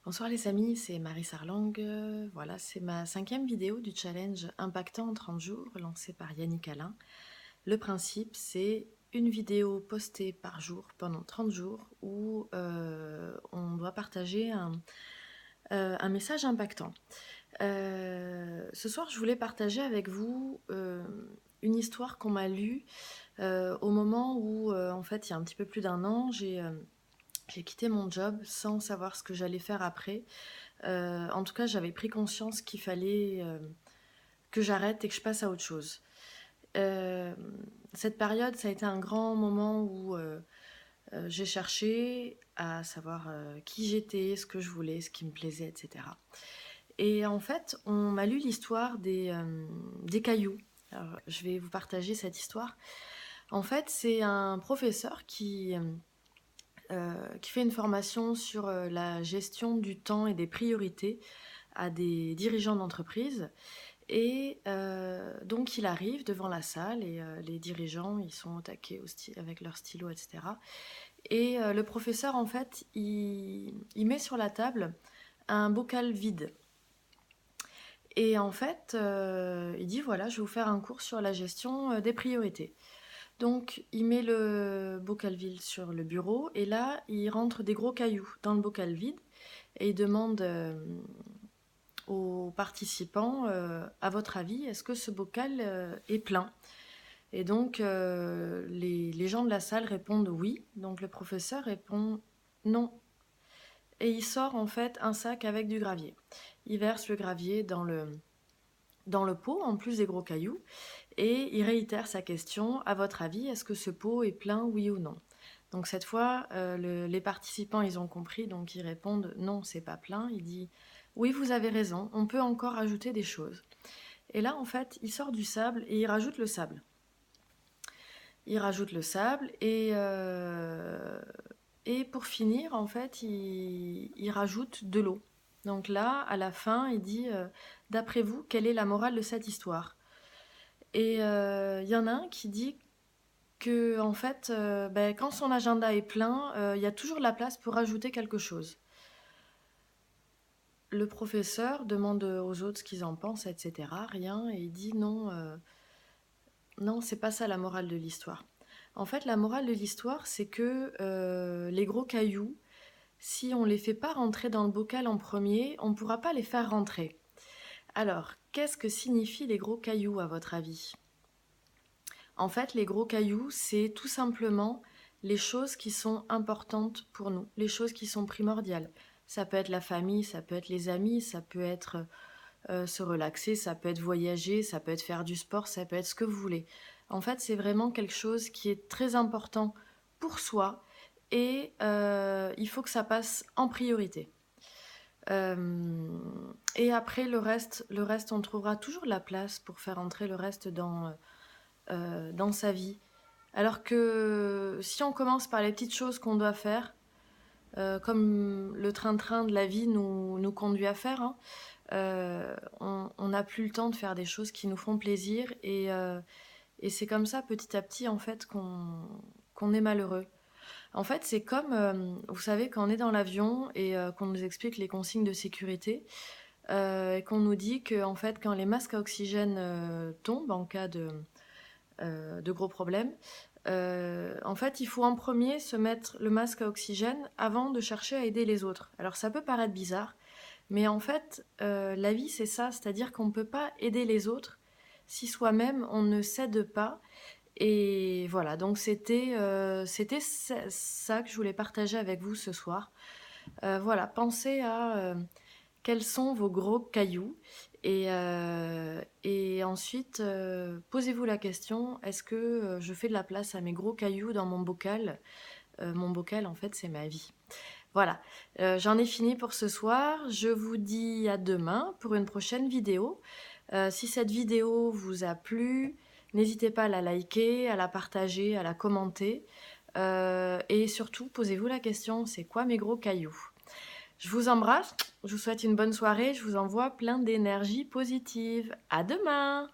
Bonsoir les amis, c'est Marie Sarlang. Voilà, c'est ma 5e vidéo du challenge Impactant en 30 jours lancé par Yannick Alain. Le principe, c'est une vidéo postée par jour pendant 30 jours où on doit partager un message impactant. Ce soir, je voulais partager avec vous une histoire qu'on m'a lue au moment où, en fait, il y a un petit peu plus d'un an, j'ai quitté mon job sans savoir ce que j'allais faire après. En tout cas, j'avais pris conscience qu'il fallait que j'arrête et que je passe à autre chose. Euh, cette période, ça a été un grand moment où j'ai cherché à savoir qui j'étais, ce que je voulais, ce qui me plaisait, etc. Et en fait, on m'a lu l'histoire des cailloux. Alors, je vais vous partager cette histoire. En fait, c'est un professeur qui fait une formation sur la gestion du temps et des priorités à des dirigeants d'entreprise. Et donc il arrive devant la salle et les dirigeants, ils sont au taquet avec leur stylo, etc. Et le professeur, en fait, il met sur la table un bocal vide. Et en fait, il dit, voilà, je vais vous faire un cours sur la gestion des priorités. Donc il met le bocal vide sur le bureau et là, il rentre des gros cailloux dans le bocal vide et il demande aux participants, à votre avis, est-ce que ce bocal est plein? Et donc, les gens de la salle répondent oui. Donc, le professeur répond non. Et il sort en fait un sac avec du gravier. Il verse le gravier dans le pot, en plus des gros cailloux, et il réitère sa question. À votre avis, est-ce que ce pot est plein, oui ou non? Donc cette fois, les participants, ils ont compris, donc ils répondent non, c'est pas plein. Il dit oui, vous avez raison, on peut encore ajouter des choses. Et là, en fait, il sort du sable et il rajoute le sable. Il rajoute le sable et pour finir, en fait, il rajoute de l'eau. Donc là, à la fin, il dit d'après vous, quelle est la morale de cette histoire? Et il y en a un qui dit que en fait, ben, quand son agenda est plein, il y a toujours la place pour rajouter quelque chose. Le professeur demande aux autres ce qu'ils en pensent, etc. Rien, et il dit non, non, c'est pas ça la morale de l'histoire. En fait, la morale de l'histoire, c'est que les gros cailloux, si on les fait pas rentrer dans le bocal en premier, on pourra pas les faire rentrer. Alors, qu'est-ce que signifient les gros cailloux à votre avis? En fait, les gros cailloux, c'est tout simplement les choses qui sont importantes pour nous, les choses qui sont primordiales. Ça peut être la famille, ça peut être les amis, ça peut être se relaxer, ça peut être voyager, ça peut être faire du sport, ça peut être ce que vous voulez. En fait, c'est vraiment quelque chose qui est très important pour soi et il faut que ça passe en priorité. Et après, le reste, on trouvera toujours la place pour faire entrer le reste dans sa vie. Alors que si on commence par les petites choses qu'on doit faire, comme le train-train de la vie nous conduit à faire, hein, on n'a plus le temps de faire des choses qui nous font plaisir et c'est comme ça petit à petit en fait qu'on est malheureux. En fait, c'est comme, vous savez, quand on est dans l'avion et qu'on nous explique les consignes de sécurité et qu'on nous dit que en fait, quand les masques à oxygène tombent en cas de gros problèmes, en fait, il faut en premier se mettre le masque à oxygène avant de chercher à aider les autres. Alors ça peut paraître bizarre, mais en fait, la vie, c'est ça, c'est-à-dire qu'on ne peut pas aider les autres si soi-même on ne s'aide pas. Et voilà, donc c'était ça que je voulais partager avec vous ce soir. Voilà, pensez à quels sont vos gros cailloux et ensuite posez-vous la question, est-ce que je fais de la place à mes gros cailloux dans mon bocal? Mon bocal, en fait, c'est ma vie. Voilà, j'en ai fini pour ce soir. Je vous dis à demain pour une prochaine vidéo. Si cette vidéo vous a plu, n'hésitez pas à la liker, à la partager, à la commenter. Et surtout, posez-vous la question, c'est quoi mes gros cailloux? Je vous embrasse, je vous souhaite une bonne soirée, je vous envoie plein d'énergie positive. À demain!